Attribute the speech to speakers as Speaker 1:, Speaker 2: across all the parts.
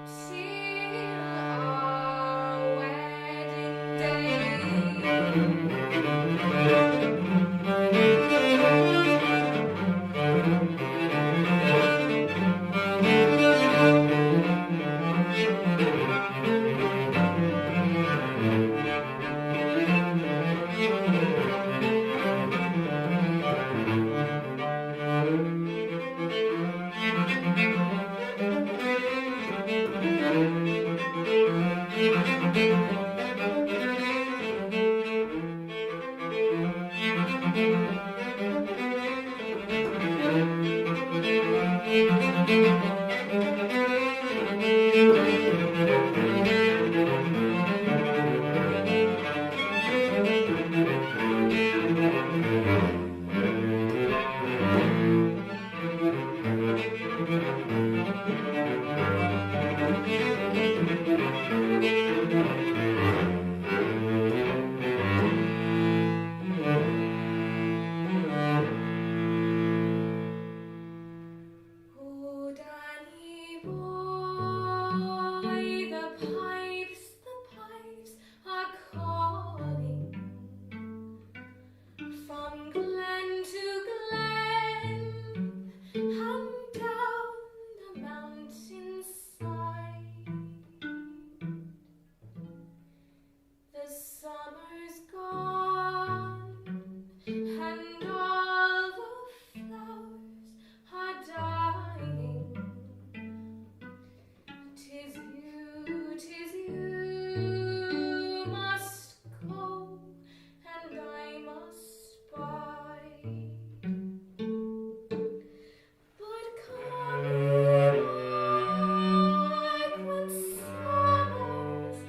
Speaker 1: till our wedding day. Oh, Danny boy, the pipes are calling from glen to glen and down the mountainside. The summer's gone and all the flowers are dying. 'Tis you must go, and I must bide. But come ye back when summer's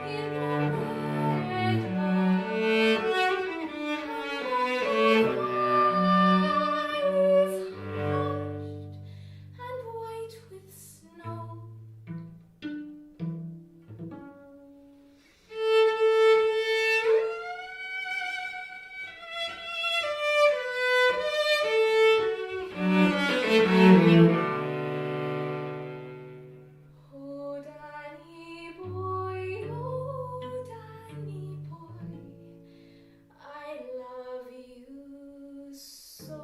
Speaker 1: in the meadow, and white with snow. Oh, Danny boy, I love you so.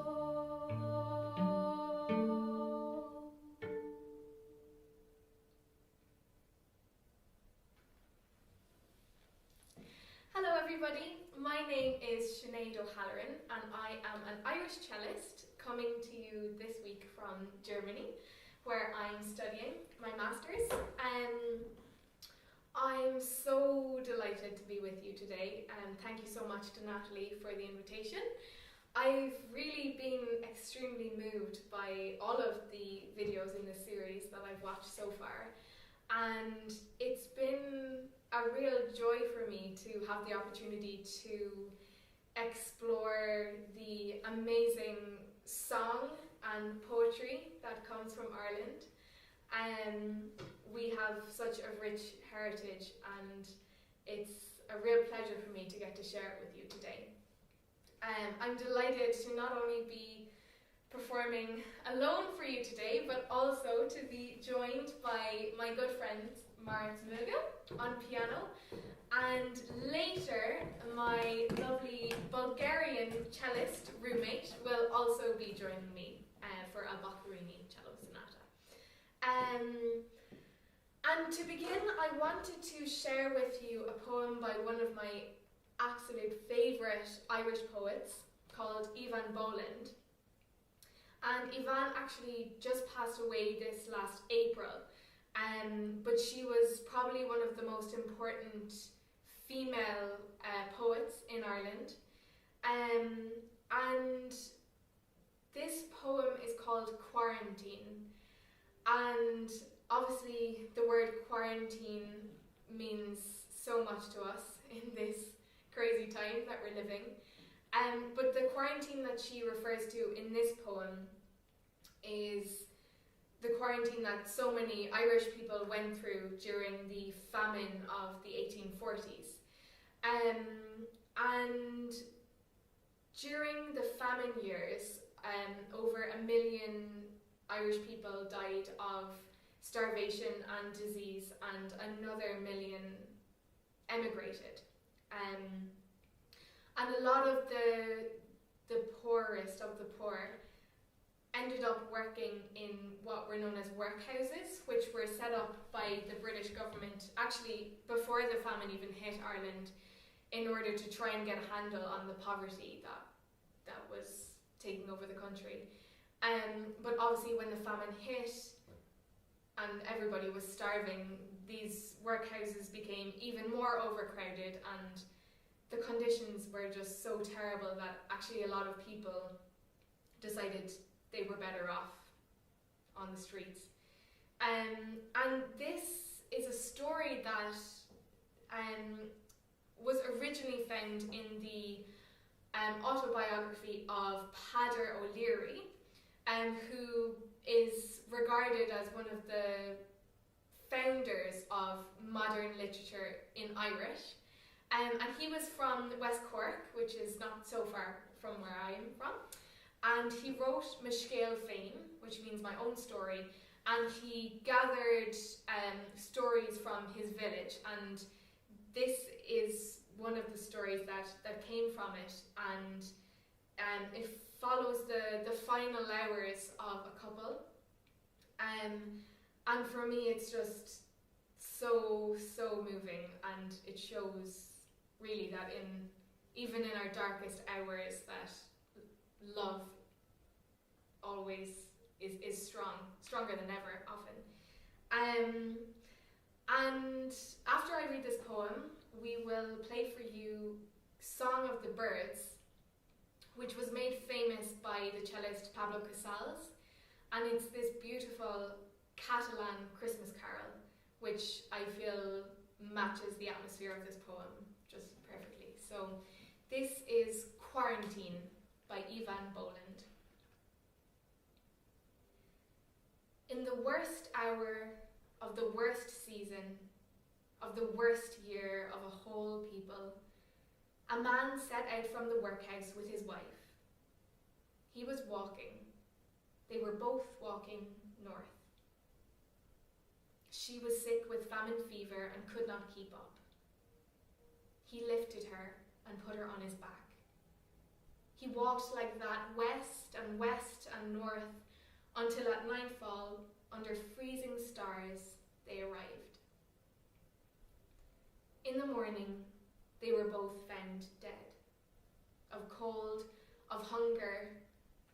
Speaker 1: Hello everybody, my name is Sinéad and I am an Irish cellist coming to you this week from Germany, where I'm studying my Masters. I'm so delighted to be with you today, and thank you so much to Natalie for the invitation. I've really been extremely moved by all of the videos in this series that I've watched so far, and it's been a real joy for me to have the opportunity to explore the amazing song and poetry that comes from Ireland. We have such a rich heritage, and it's a real pleasure for me to get to share it with you today. I'm delighted to not only be performing alone for you today, but also to be joined by my good friend Moritz Mögel on piano, and later my lovely Bulgarian cellist roommate will also be joining me for a Boccherini cello sonata. And to begin, I wanted to share with you a poem by one of my absolute favourite Irish poets called Evan Boland. And Evan actually just passed away this last April, but she was probably one of the most important female poets in Ireland. And this poem is called Quarantine. And obviously the word quarantine means so much to us in this crazy time that we're living. But the quarantine that she refers to in this poem is the quarantine that so many Irish people went through during the famine of the 1840s. And during the famine years, over 1 million Irish people died of starvation and disease, and another million emigrated. And a lot of the poorest of the poor ended up working in what were known as workhouses, which were set up by the British government, actually before the famine even hit Ireland, in order to try and get a handle on the poverty that was taking over the country. But obviously when the famine hit and everybody was starving, these workhouses became even more overcrowded, and the conditions were just so terrible that actually a lot of people decided they were better off on the streets. And this is a story that was originally found in the autobiography of Peadar O'Leary, who is regarded as one of the founders of modern literature in Irish. And he was from West Cork, which is not so far from where I am from. And he wrote Mögel Fame, which means my own story, and he gathered stories from his village, and this is one of the stories that came from it, and it follows the final hours of a couple, and for me it's just so moving, and it shows really that even in our darkest hours that love always is stronger than ever, often. And after I read this poem, we will play for you Song of the Birds, which was made famous by the cellist Pablo Casals, and it's this beautiful Catalan Christmas carol, which I feel matches the atmosphere of this poem just perfectly. So this is Quarantine by Ivan Boland. In the worst hour of the worst season, of the worst year of a whole people, a man set out from the workhouse with his wife. He was walking. They were both walking north. She was sick with famine fever and could not keep up. He lifted her and put her on his back. He walked like that west and north until at nightfall, under freezing stars, they arrived. In the morning, they were both found dead, of cold, of hunger,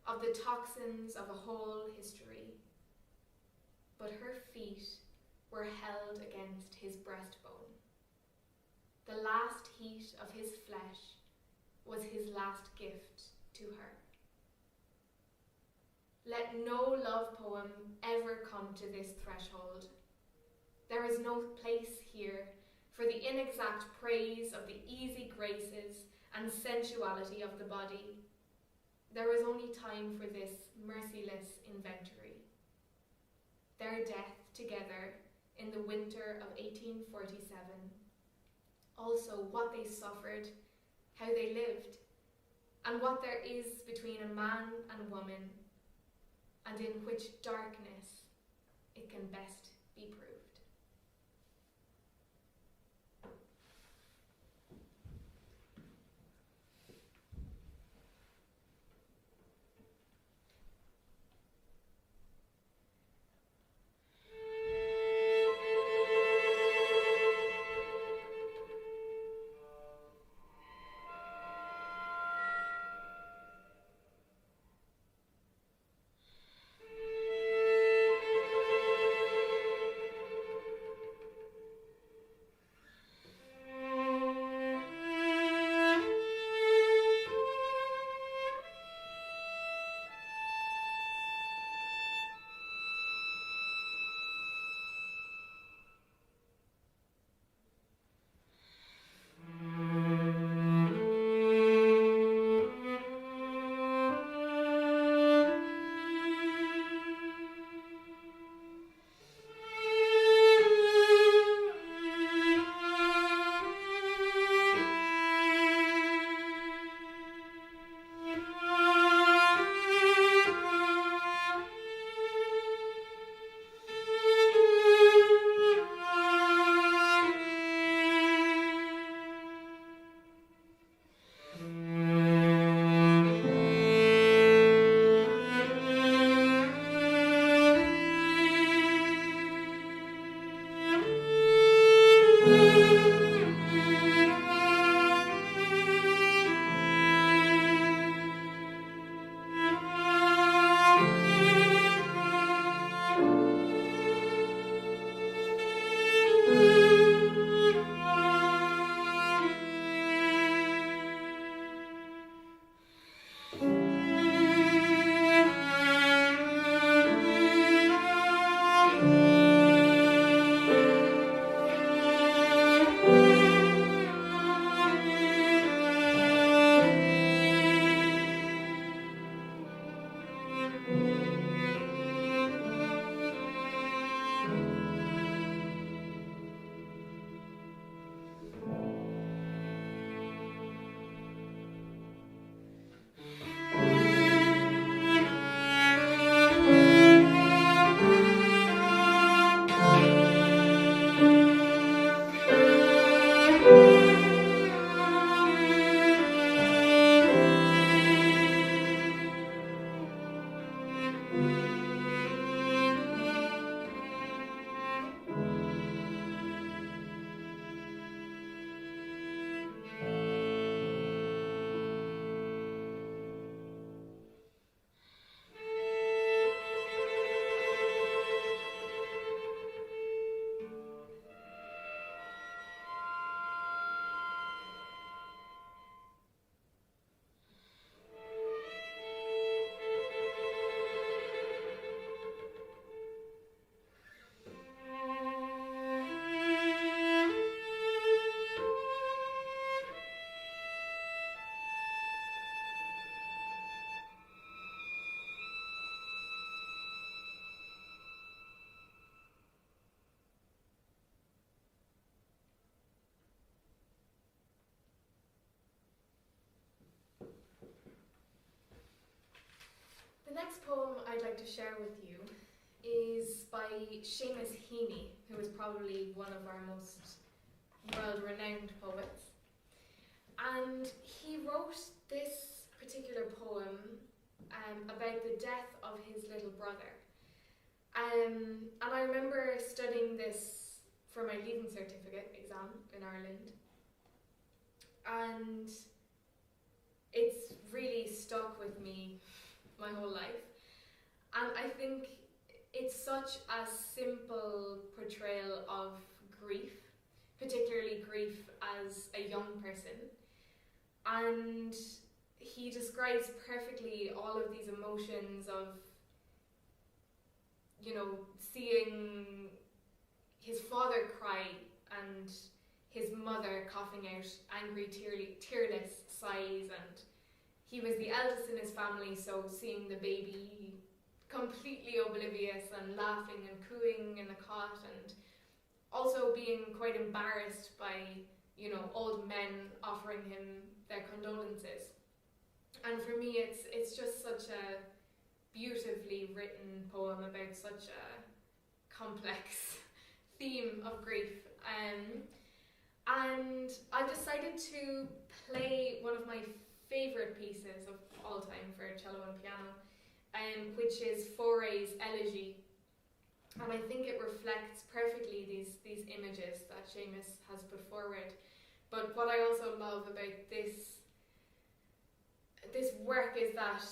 Speaker 1: of the toxins of a whole history. But her feet were held against his breastbone. The last heat of his flesh was his last gift to her. Let no love poem ever come to this threshold. There is no place here for the inexact praise of the easy graces and sensuality of the body. There is only time for this merciless inventory. Their death together in the winter of 1847. Also what they suffered, how they lived, and what there is between a man and woman, and in which darkness it can best be proved. to share with you is by Seamus Heaney, who is probably one of our most world-renowned poets. And he wrote this particular poem about the death of his little brother. And I remember studying this for my Leaving Certificate exam in Ireland. And it's really stuck with me my whole life. And I think it's such a simple portrayal of grief, particularly grief as a young person. And he describes perfectly all of these emotions of, seeing his father cry and his mother coughing out angry, tearless sighs, and he was the eldest in his family, so seeing the baby completely oblivious and laughing and cooing in the cot, and also being quite embarrassed by, old men offering him their condolences. And for me, it's just such a beautifully written poem about such a complex theme of grief. And I decided to play one of my favourite pieces of all time for cello and piano, which is Fauré's Elegy. And I think it reflects perfectly these images that Seamus has put forward. But what I also love about this work is that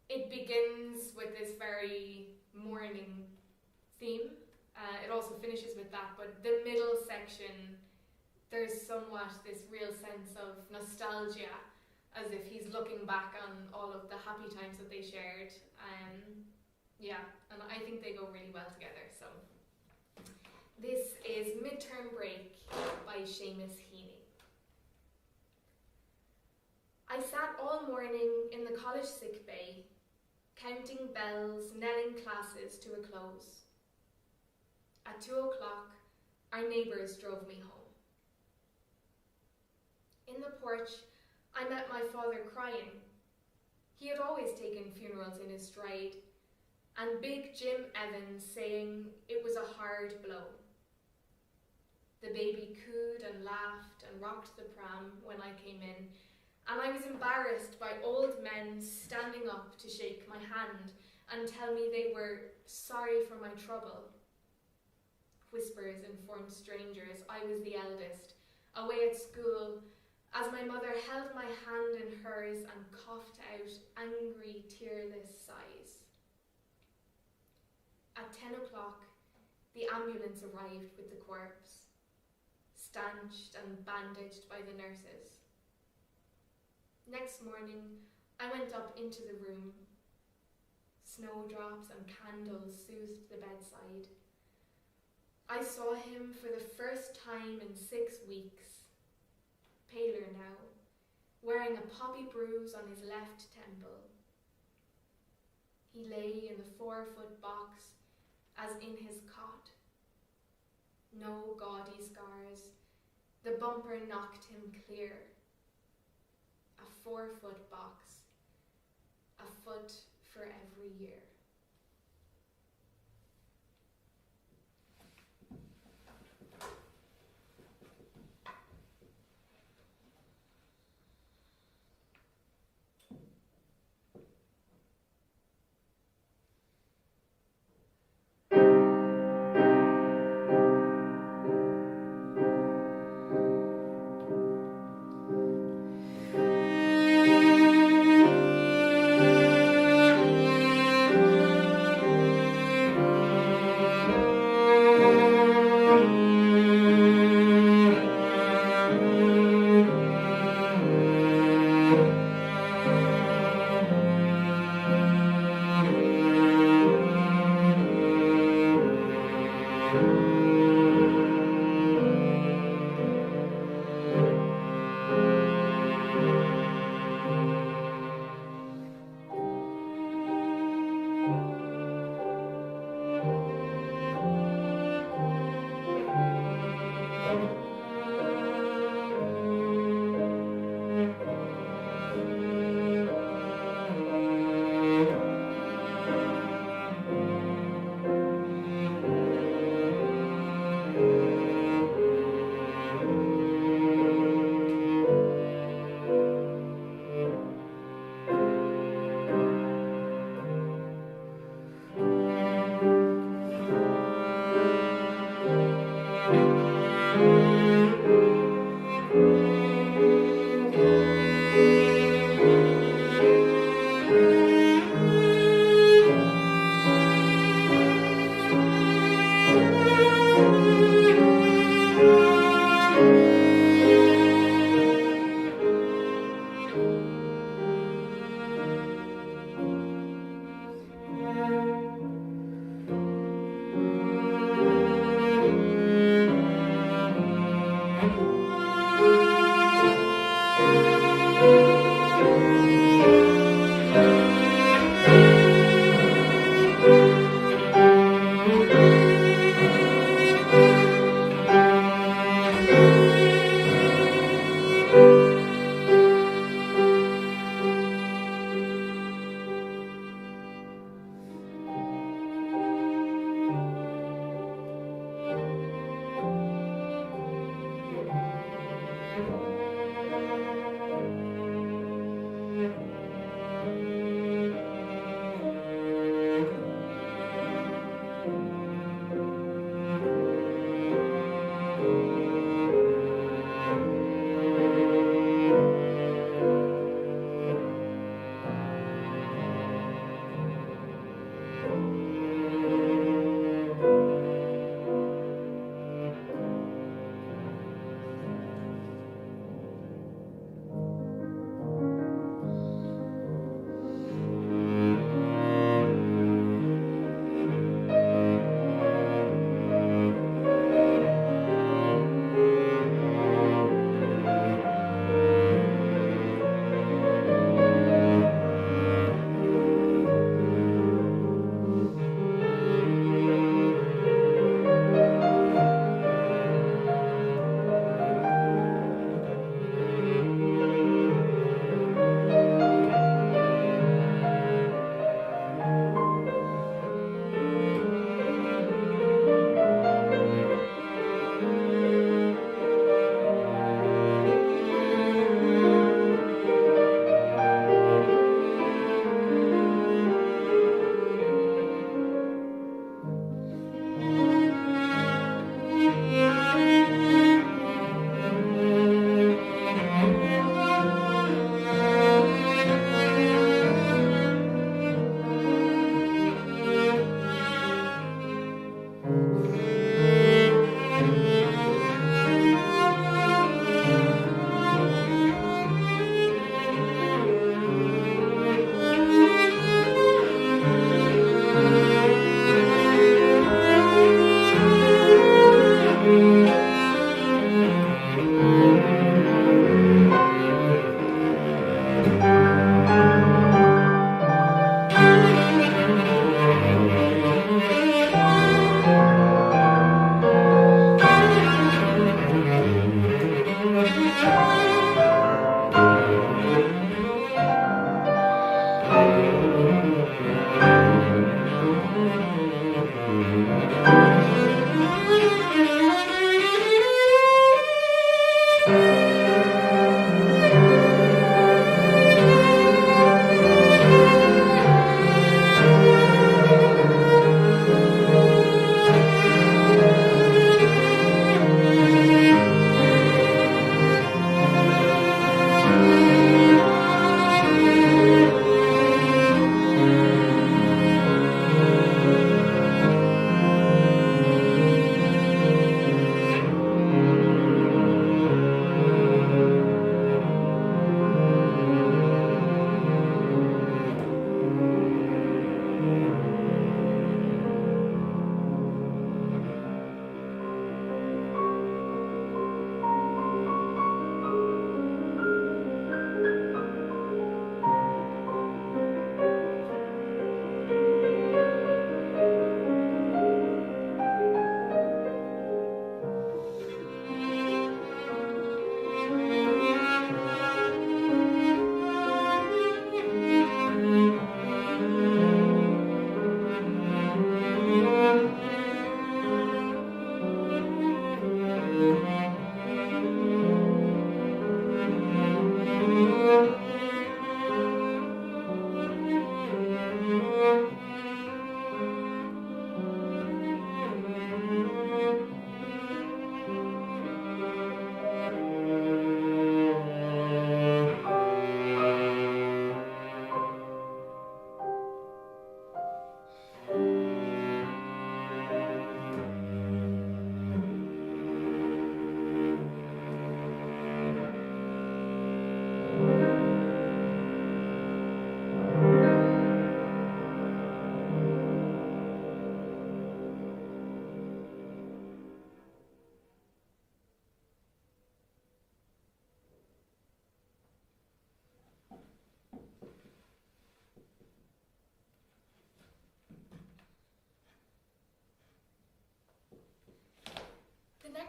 Speaker 1: it begins with this very mourning theme. It also finishes with that, but the middle section, there's somewhat this real sense of nostalgia, as if he's looking back on all of the happy times that they shared. And I think they go really well together. So this is Midterm Break by Seamus Heaney. I sat all morning in the college sick bay, counting bells, knelling classes to a close. At 2 o'clock, our neighbours drove me home. In the porch, I met my father crying. He had always taken funerals in his stride, and big Jim Evans saying it was a hard blow. The baby cooed and laughed and rocked the pram when I came in, and I was embarrassed by old men standing up to shake my hand and tell me they were sorry for my trouble. Whispers informed strangers I was the eldest, away at school, as my mother held my hand in hers and coughed out angry, tearless sighs. At 10 o'clock, the ambulance arrived with the corpse, stanched and bandaged by the nurses. Next morning, I went up into the room. Snowdrops and candles soothed the bedside. I saw him for the first time in 6 weeks, paler now, wearing a poppy bruise on his left temple. He lay in the 4-foot box, as in his cot. No gaudy scars, the bumper knocked him clear. A 4-foot box, a foot for every year.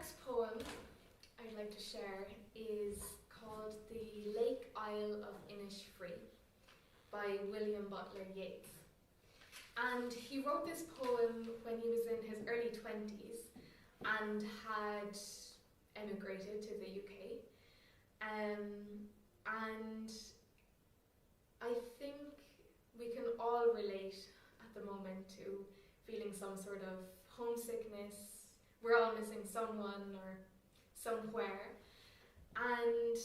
Speaker 1: next poem I'd like to share is called The Lake Isle of Innisfree by William Butler Yeats. And he wrote this poem when he was in his early 20s and had emigrated to the UK. And I think we can all relate at the moment to feeling some sort of homesickness. We're all missing someone or somewhere. And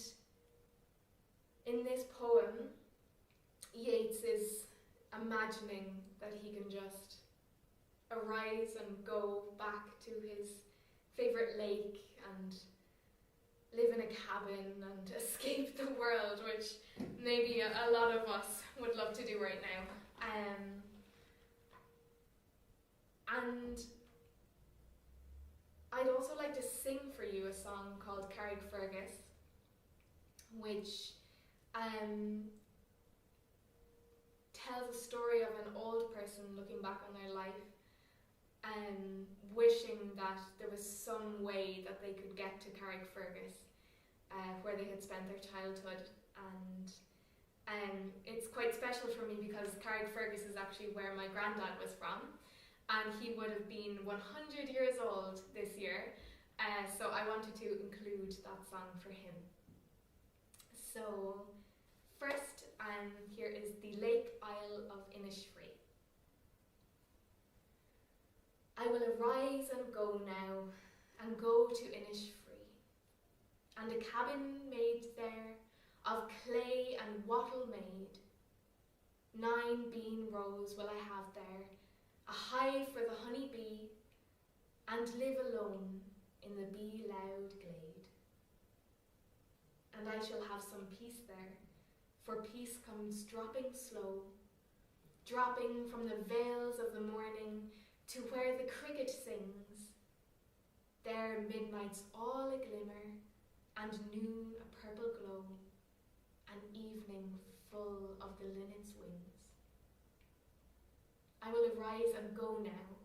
Speaker 1: in this poem, Yeats is imagining that he can just arise and go back to his favourite lake and live in a cabin and escape the world, which maybe a lot of us would love to do right now. And I'd also like to sing for you a song called Carrickfergus, which tells a story of an old person looking back on their life and wishing that there was some way that they could get to Carrickfergus, where they had spent their childhood. And it's quite special for me because Carrickfergus is actually where my granddad was from, and he would have been 100 years old this year, so I wanted to include that song for him. So first, here is The Lake Isle of Innisfree. I will arise and go now, and go to Innisfree, and a cabin made there, of clay and wattle made. 9 bean rows will I have there, a hive for the honey bee, and live alone in the bee-loud glade. And I shall have some peace there, for peace comes dropping slow, dropping from the veils of the morning to where the cricket sings. There midnight's all a glimmer, and noon a purple glow, and evening full of the linnet's wings. I will arise and go now,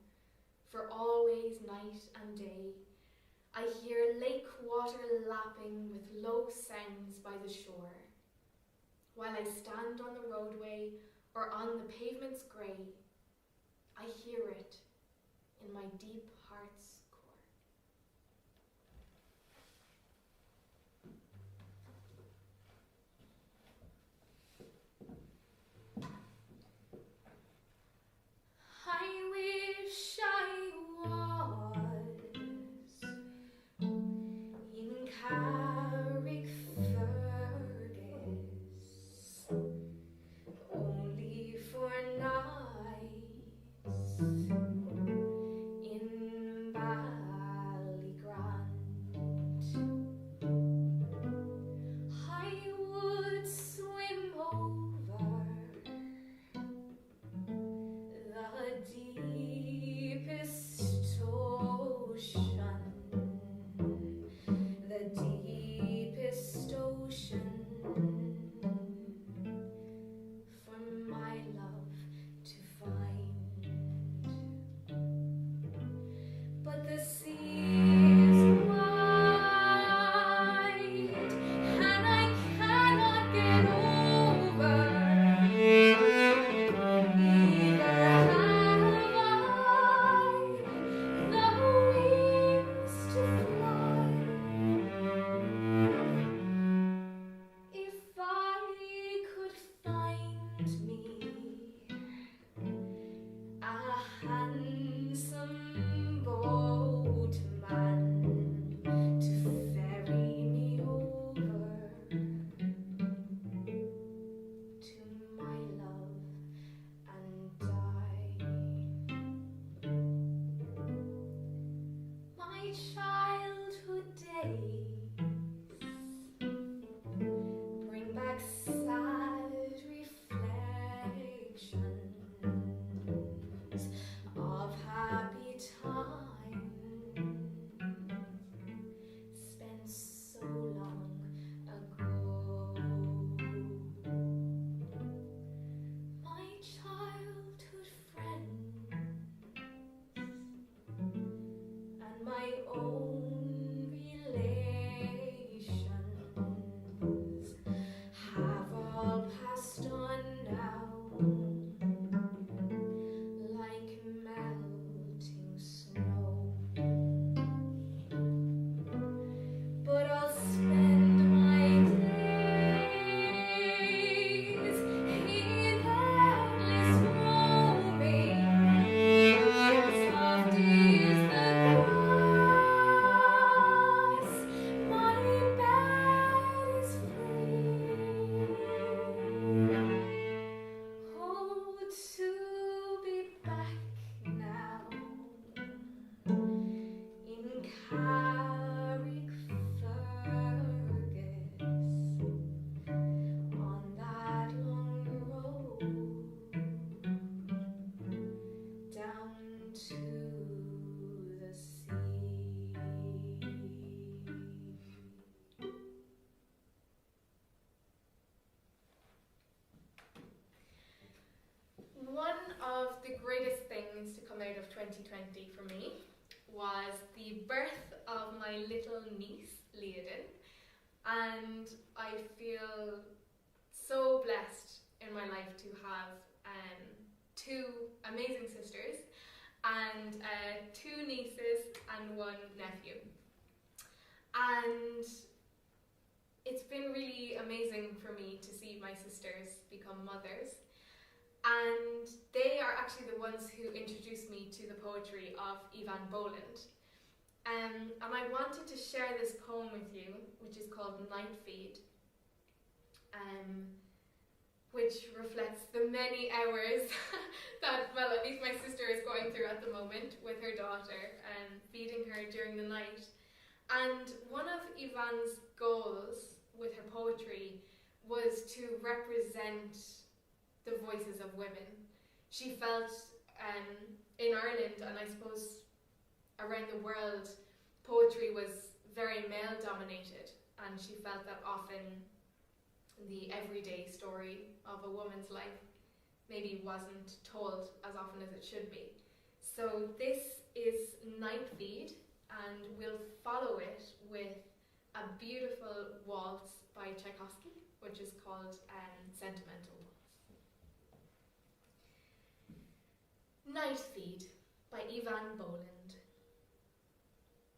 Speaker 1: for always night and day I hear lake water lapping with low sounds by the shore, while I stand on the roadway or on the pavement's grey. I hear it in my deep heart's core. I wish I was in Carrickfergus, only for nights in Ballygrand. I would swim over the deepest ocean, the deepest ocean, for my love to find. But the sea is wide, and I cannot get over. Neither have I the wings to fly. If I could find me a handsome boatman to ferry me over to my love and die. My childhood days bring back sad reflections of happy times spent so long ago. My childhood friends and my own the birth of my little niece, Liadin, and I feel so blessed in my life to have two amazing sisters and two nieces and one nephew. And it's been really amazing for me to see my sisters become mothers. And they are actually the ones who introduced me to the poetry of Ivan Boland. And I wanted to share this poem with you, which is called Night Feed, which reflects the many hours that, well, at least my sister is going through at the moment with her daughter, feeding her during the night. And one of Ivan's goals with her poetry was to represent the voices of women. She felt in Ireland, and I suppose around the world, poetry was very male dominated, and she felt that often the everyday story of a woman's life maybe wasn't told as often as it should be. So this is Night Feed, and we'll follow it with a beautiful waltz by Tchaikovsky, which is called Sentimental Waltz. Night Feed by Ivan Boland.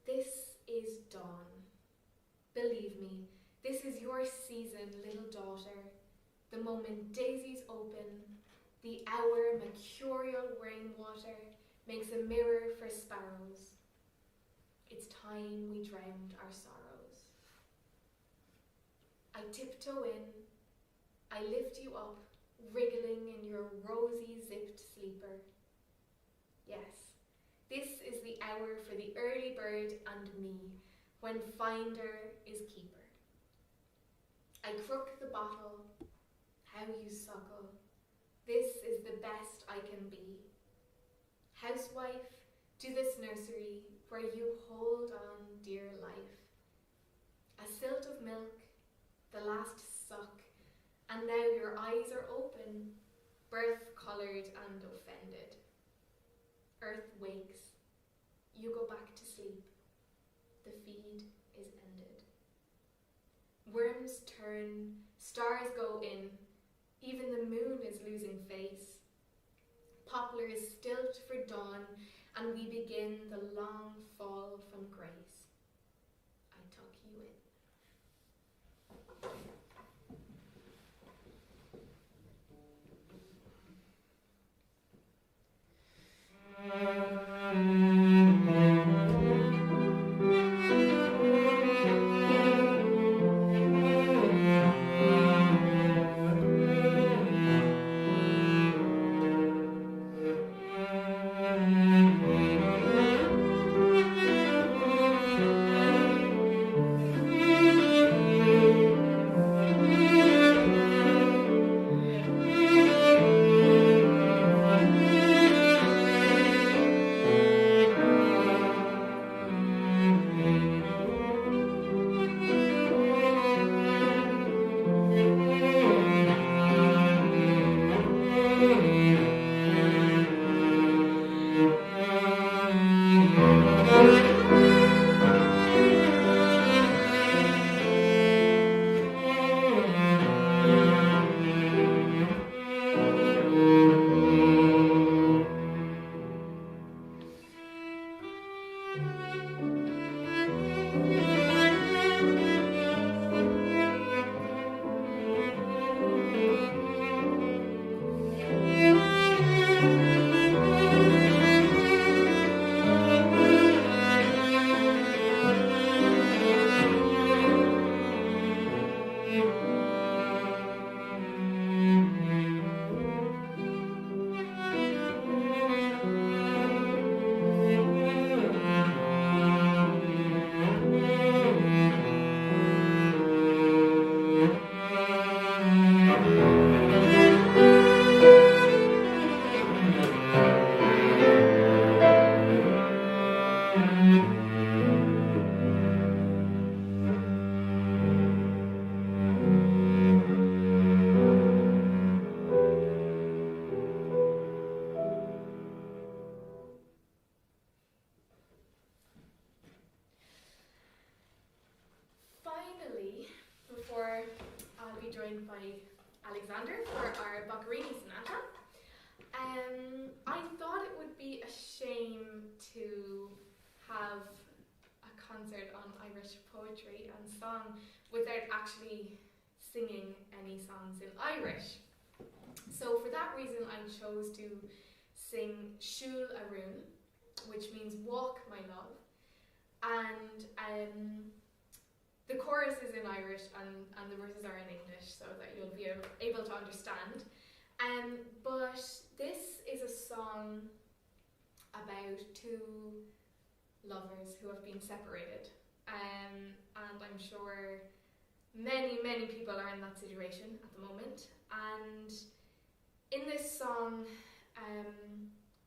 Speaker 1: This is dawn. Believe me, this is your season, little daughter. The moment daisies open, the hour mercurial rainwater makes a mirror for sparrows. It's time we drowned our sorrows. I tiptoe in, I lift you up, wriggling in your rosy zipped sleeper. Yes, this is the hour for the early bird and me, when finder is keeper. I crook the bottle, how you suckle. This is the best I can be. Housewife, to this nursery where you hold on, dear life. A silt of milk, the last suck, and now your eyes are open, birth-coloured and offended. Earth wakes, you go back to sleep. The feed is ended. Worms turn, stars go in, even the moon is losing face. Poplars stilt for dawn, and we begin the long fall from grace. I tuck you in. by Alexander for our Boccherini Sonata. I thought it would be a shame to have a concert on Irish poetry and song without actually singing any songs in Irish. So for that reason I chose to sing Siúl a Rún, which means walk my love, and the chorus is in Irish and the verses are in English so that you'll be able to understand. But this is a song about two lovers who have been separated, and I'm sure many people are in that situation at the moment. And in this song,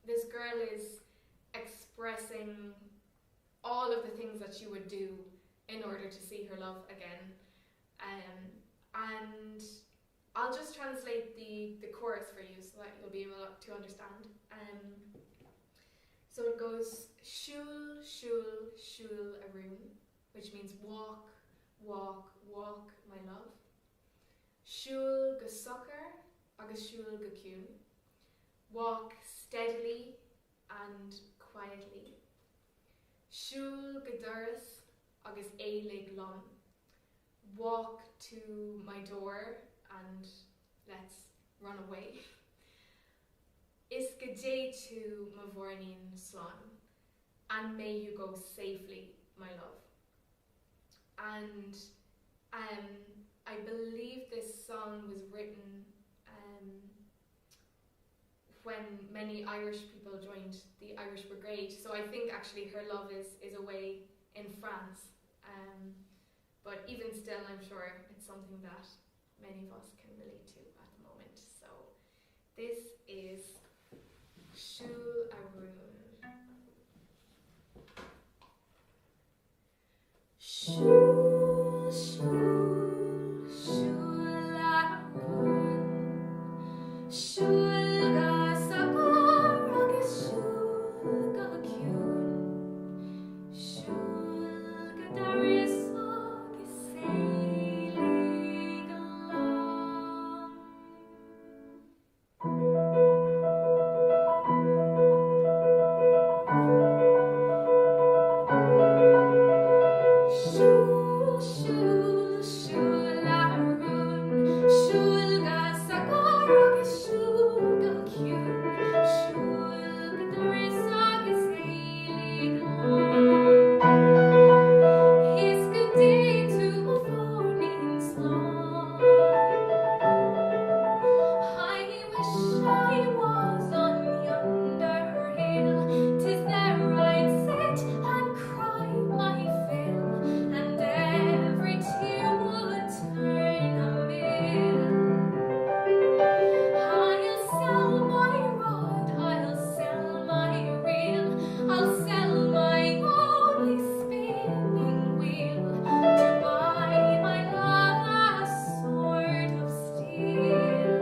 Speaker 1: this girl is expressing all of the things that she would do in order to see her love again. And I'll just translate the chorus for you so that you'll be able to understand. So it goes, Siúl, siúl, siúl a rún, which means walk, walk, walk, my love. Siúl go sochar, agus siúl go ciún. Walk steadily and quietly. Siúl go doras, agus élig lom. Walk to my door and let's run away. Is go dé to my vornin slán, and may you go safely, my love. And I believe this song was written when many Irish people joined the Irish Brigade. So I think actually her love is away in France. But even still, I'm sure it's something that many of us can relate to at the moment. So this is Siúl a Rún. Siúl, siúl, siúl a rún. Siúl ga sochar agus siúl go ciún. Siúl go doras agus élig lom. Siúl, siúl, siúl a rún. Siúl ga sochar agus siúl go ciún. Siúl go doras agus élig lom. Is go dé to my vornin slán. I wish I was on yonder hill. 'Tis there I'd sit and cry my fill, and every tear would turn a mill. I'll sell my rod, I'll sell my reel, I'll sell my only spinning wheel, to buy my love a sword of steel.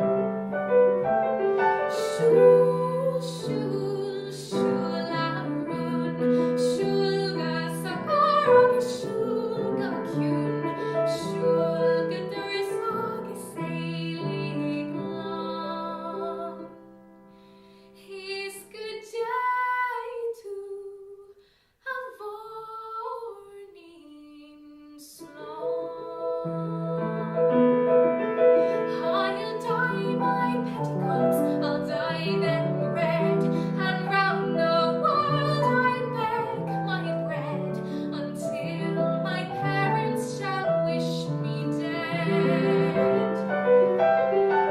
Speaker 1: Siúl, siúl, siúl a rún. Siúl ga sochar agus siúl go ciún. Siúl go doras agus élig lom. Is go dé to a vornin slán. I'll dye my petticoats, I'll dye them red, and round the world I beg my bread, until my parents shall wish me dead.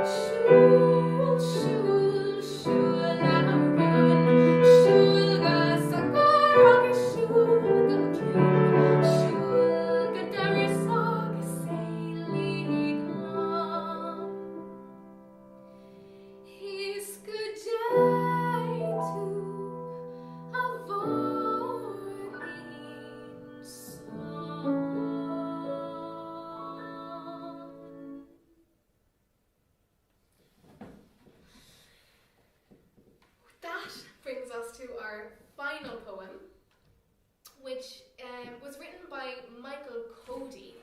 Speaker 1: Siúl, siúl, siúl a rún. Siúl ga sochar agus siúl go ciún. Siúl go doras agus élig lom. Is go dé to a vornin slán. That brings us to our final poem, which was written by Michael Cody.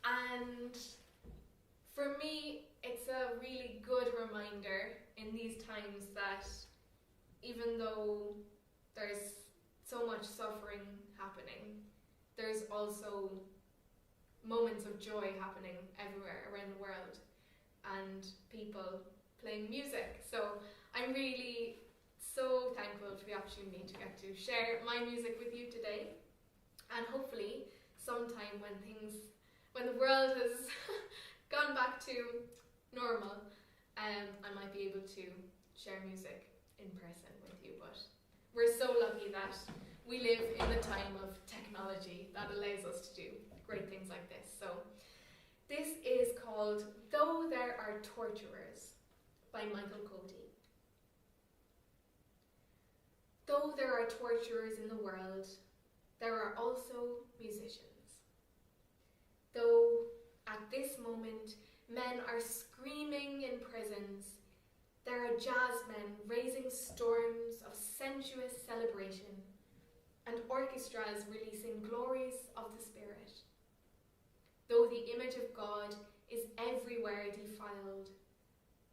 Speaker 1: And For me, it's a really good reminder in these times that even though there's so much suffering happening, there's also moments of joy happening everywhere around the world and people playing music. So I'm really so thankful for the opportunity to get to share my music with you today, and hopefully sometime when the world has gone back to normal, I might be able to share music in person with you. But we're so lucky that we live in the time of technology that allows us to do great things like this. So this is called Though There Are Torturers by Michael Cody. Though there are torturers in the world, there are also musicians. Though at this moment men are screaming in prisons, there are jazzmen raising storms of sensuous celebration and orchestras releasing glories of the spirit. Though the image of God is everywhere defiled,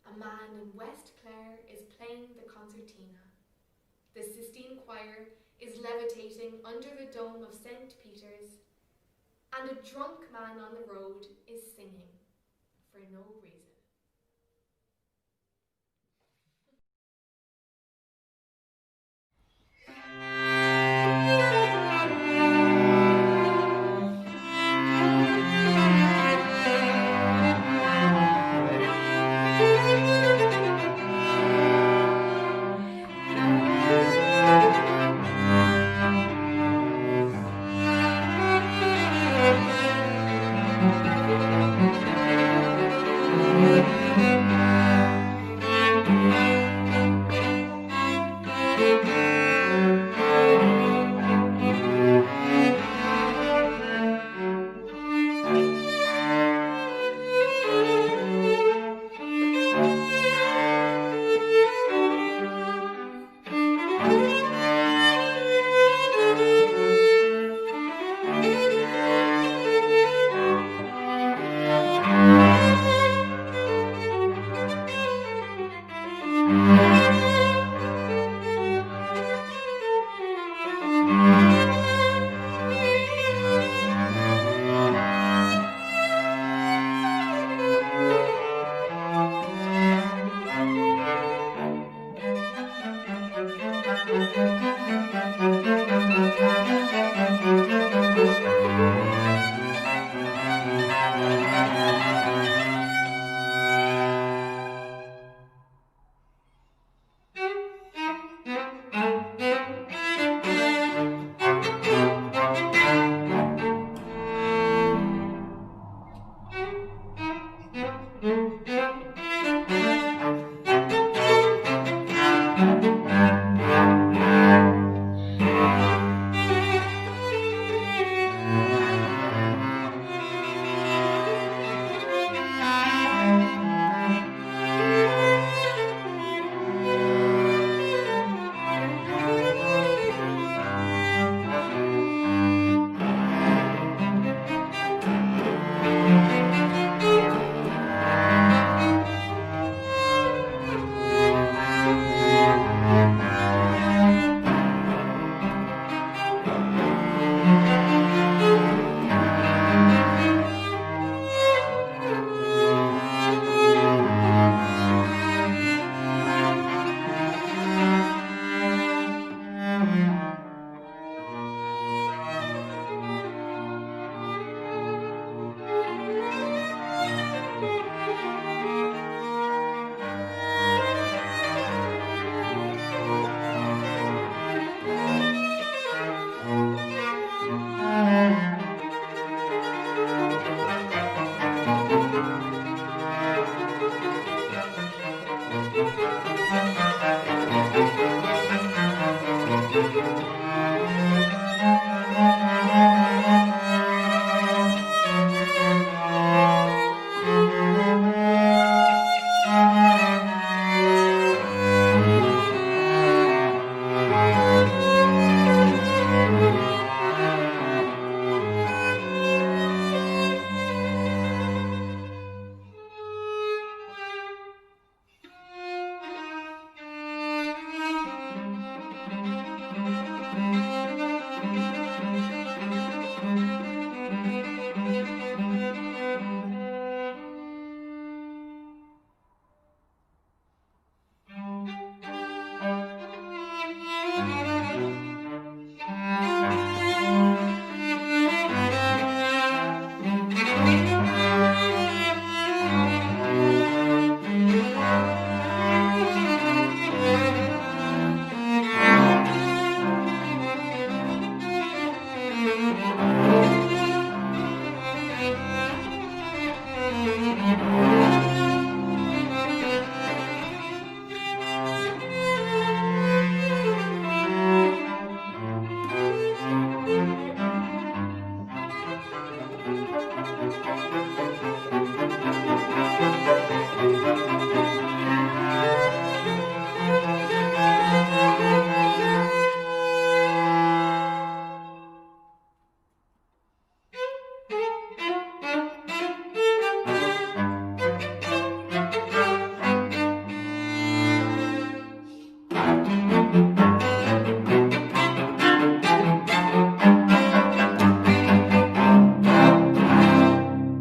Speaker 1: a man in West Clare is playing the concertina. The Sistine Choir is levitating under the dome of St. Peter's, and a drunk man on the road is singing for no reason.